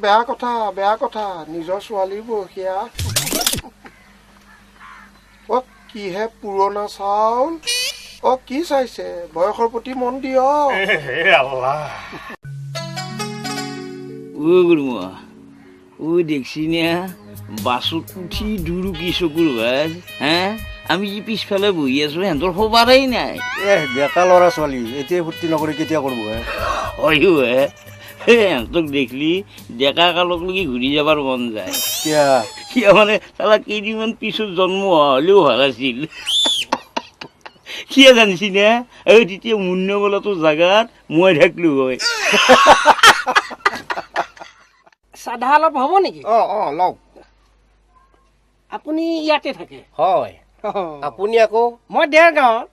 বেয়া কথা নিজৰ ছোৱালী বৰসীয়া কিহে পুৰণা চাউল কি চাইছে বয়সৰ প্ৰতি মন দিয়ক গুৰুমা দেখছি না বাছত উঠি দুৰুকি চকুৰ ভাজ আমি যে পিছফালে বহি আছো সিহঁতৰ খবৰেই নাই ডেকা ল'ৰা ছোৱালী এতিয়া ফূৰ্তি নকৰি কেতিয়া কৰিব হয়ো সিহঁতক দেখলি ডেকা কালক লগি ঘূৰি যাবৰ মন যায় কিয় মানে তালা কেইদিনমান পিছত জন্ম হ'লেও ভাল আছিল কিয় জানিছি না তেতিয়া মূন্য বোলাটো জাগাত মই থাকলো হয় চাধা অলপ হ'ব নেকি লওক আপুনি ইয়াতে থাকে হয় আপুনি আকৌ মই দেৰগাঁৱত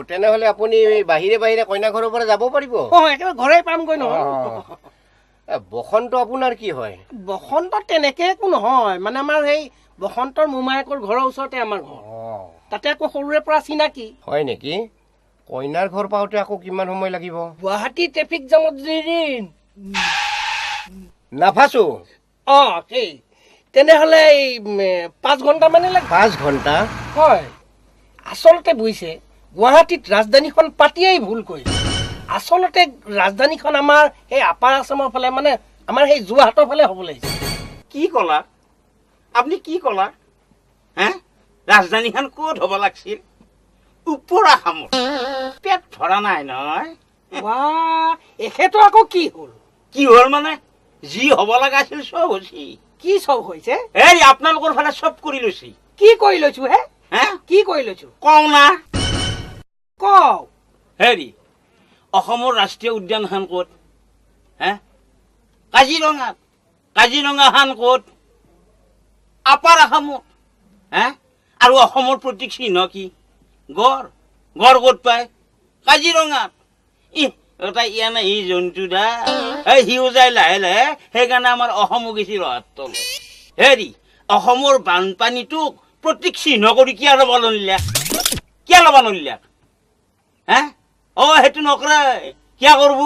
তেনেহ'লে আপুনি বাহিৰে বাহিৰে কইনা ঘৰৰ পৰা যাব পাৰিব একেবাৰে ঘৰে পামগৈ নহয় বসন্ত আপোনাৰ কি হয় বসন্ত তেনেকে একো নহয় মানে আমাৰ সেই বসন্তৰ মোমায়েকৰ ঘৰৰ ওচৰতে আমাৰ ঘৰ তাতে আকৌ সৰুৰে পৰা চিনাকি হয় নেকি কইনাৰ ঘৰ পাওঁতে আকৌ কিমান সময় লাগিব গুৱাহাটী ট্ৰেফিক জামত নাফাচো সেই তেনেহ'লে 5 ঘণ্টা মানে লাগে 5 ঘণ্টা হয় আচলতে বুজিছে গুৱাহাটীত ৰাজধানীখন পাতিয়েই ভুল কৰিছে আচলতে ৰাজধানীখন আমাৰ সেই আপাৰ আছামৰ ফালে মানে আমাৰ সেই যোৰহাটৰ ফালে হ'ব লাগিছে কি ক'লা আপুনি কি ক'লা ৰাজধানীখন ক'ত হ'ব লাগিছিল ওপৰ আসামত পেট ভৰা নাই নহয় এখেতৰ আকৌ কি হ'ল মানে যি হ'ব লগা আছিল চব হৈছে কি চব হৈছে আপোনালোকৰ ফালে চব কৰি লৈছে কি কৰি লৈছো কি কৰি লৈছো কওঁ না কওঁ অসমৰ ৰাষ্ট্ৰীয় উদ্যানখন ক'ত কাজিৰঙাখন ক'ত আপাৰ আসামত আৰু অসমৰ প্ৰতীক চিহ্ন কি গড় ক'ত পায় কাজিৰঙাত ইয়া নাই সি জন্তু দা সিও যায় লাহে লাহে সেইকাৰণে আমাৰ অসমো গেছি ৰহাত তলে অসমৰ বানপানীটোক প্ৰতীক চিহ্ন কৰি কিয় ল'ব নলিলাক সেইটো নকৰে কিয় কৰব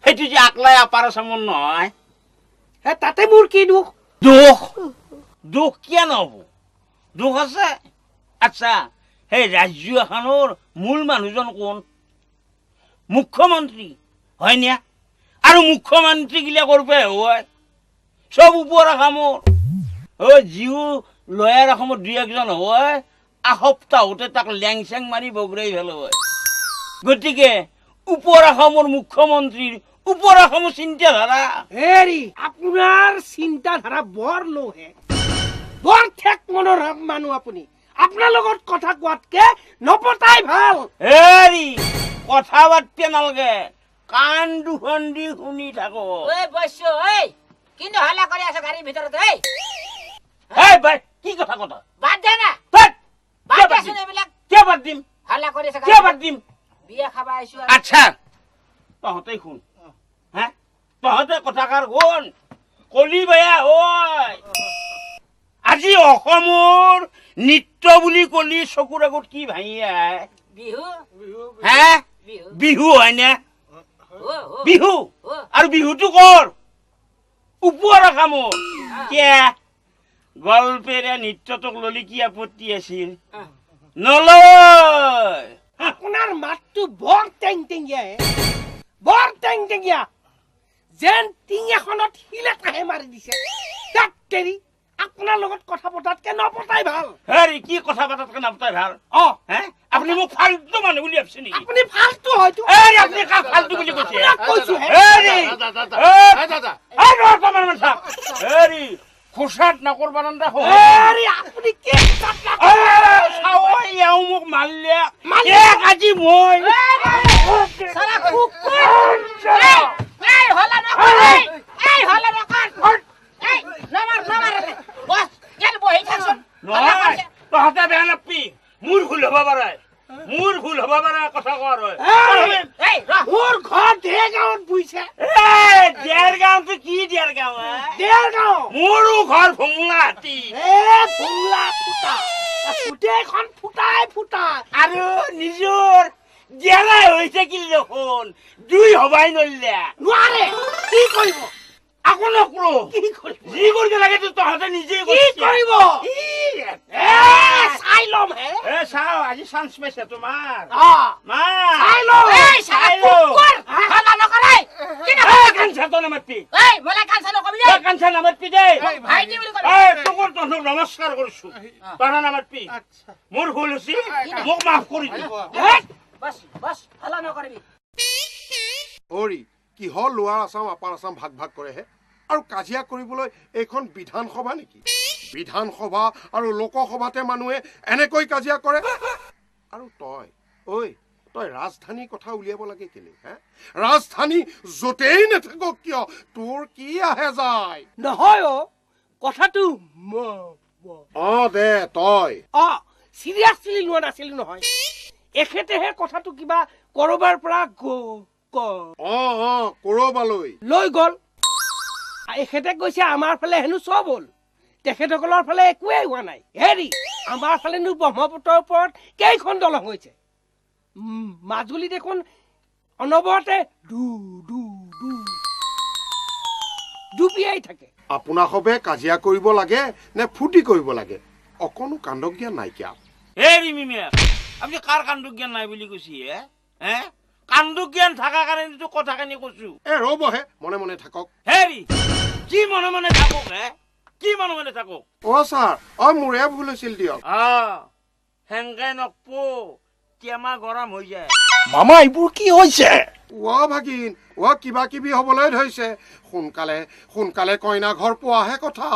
সেইটো যে আকলাই আপাৰ আছামৰ নহয় তাতে মোৰ কি দুখ কিয় নহব দুখ আছে আচ্ছা সেই ৰাজ্য এখনৰ মূল মানুহজন কোন মুখ্যমন্ত্ৰী হয় না আৰু মুখ্যমন্ত্ৰী গিলা কৰবে হয় সব ওপৰ আসামৰ যিও লয়াৰ আসামত 2-1জন হয় এসপ্তাহতে তাক লেং চেং মাৰি বগৰাই ভাল হয় গতিকে ওপৰ আসামৰ মুখ্যমন্ত্ৰীৰ ওপৰ আসামৰ চিন্তাধাৰা আপোনাৰ চিন্তাধাৰা বৰ লোহে বৰ ঠেক মনৰ মানুহ আপুনি আপোনাৰ লগত কথা কোৱাতকে নপতাই ভাল কথা পাতিব নালাগে কাণ দুখন দি শুনি থাকো কিন্তু হাল্লা কৰি আছে গাড়ীৰ ভিতৰত কি কথা কথা বাদ দে না কিয় বাদ দিম হাল্লা কৰি আছে কিয় বাদ দিম বিয়া খাবা আহিছো আচ্ছা তহঁতে শুন তহঁতে কথাষাৰ শুন কলি বেয়া হয় আজি অসমৰ নৃত্য বুলি কলি চকুৰ আগত কি ভাঙি আহে বিহু হয় না বিহু আৰু বিহুটো কৰ ওপৰ আসামৰ গল্পেৰে নৃত্যটোক ললি কি আপত্তি আছিল নলয় আপোনাৰ মাতটো বৰ টেংটেঙীয়া যেন টিং এখনত শিলে কাহে মাৰি দিছে আপোনাৰ লগত কথা পতাতকে নপতাই ভাল কি কথা পতাতকে নপতাই ভাল আপুনি মোক ফাল্টু মানুহ বুলি ভাবছে নেকি আপুনি ফাল্টু হয়তো আপুনি কাক ফাল্টু বুলি কৈছে খোচাত নকৰবা নান্দা আপুনি মোক মাৰিলে আজি মই তহঁতে বেয়া নাপি মোৰ ভুল হব পাৰে কথা কোৱাৰ হয় মোৰ ঘৰ দেৰগাঁৱত বুইছে দেৰগাঁৱটো কি দেৰগাঁও মোৰো ঘৰ ভুমলাহাটী গোটেইখন ফুটা আৰু নিজৰ জেলাই হৈছে কি দেখোন দুই হবাই নলিয়া নোৱাৰে কি কৰিব আকৌ নকৰো কি কৰিব যি কৰিব লাগে তহঁতে নিজেই কি কৰিব চাই ল'ম হে চাও আজি চান্স পাইছে তোমাৰ মা চাই ল'ম এই চালা কুকুৰ হালা নকৰে কি না কাঞ্চাটো নামাতবি এই মোলে কাঞ্চা নকবি দে কাঞ্চা নামাতবি দে ভাইটি বুলি কবি তোৰ তহঁতক নমস্কাৰ কৰিছো পাৰা নামাতবি মোৰ ভুল হৈছে মোক মাফ কৰি দি বস বস হালা নকৰিবি অৰি কিহৰ লোৱাৰ আছাম আপাৰ আছাম ভাগ ভাগ কৰেহে আৰু কাজিয়া কৰিবলৈ এইখন বিধানসভা নেকি বিধানসভা আৰু লোকসভাতে মানুহে এনেকৈ কাজিয়া কৰে আৰু তই ৰাজধানীৰ কথা উলিয়াব লাগে কেলে হে ৰাজধানী য'তেই নাথাকক কিয় তোৰ কি আহে যায় নহয় কথাটো দে তই চিৰিয়াছলি লোৱা নাছিলো নহয় এখেতেহে কথাটো কিবা কৰবাৰ পৰা কৰবালৈ লৈ গল এখেতে কৈছে আমাৰ ফালে হেনো চব হ'ল তেখেতসকলৰ ফালে একোৱেই হোৱা নাই হেৰি আমাৰ ফালেনো ব্ৰহ্মপুত্ৰৰ ওপৰত কেইখন দলং হৈছে মাজুলী দেখোন অনবৰতে ডুবিয়াই থাকে আপোনাসবে কাজিয়া কৰিব লাগে নে ফূৰ্তি কৰিব লাগে অকণো কাণ্ড জ্ঞান নাইকিয়া হেৰি মিমিয়া আপুনি কাৰ কাণ্ড জ্ঞান নাই বুলি কৈছে হে কাণ্ড জ্ঞান থকা কাৰণেতো কথাখিনি কৈছো ৰ'বহে মনে মনে থাকক হেৰি কি মনে মনে থাকক কি মনে মনে থাকক ছাৰ মোৰে ভুল হৈছিল দিয়ক হেংগাই নকপো টেমা গৰম হৈ যায় মামা এইবোৰ কি হৈছে ভাগিন কিবা কিবি হবলৈ ধৰিছে সোনকালে কইনা ঘৰ পোৱাহে কথা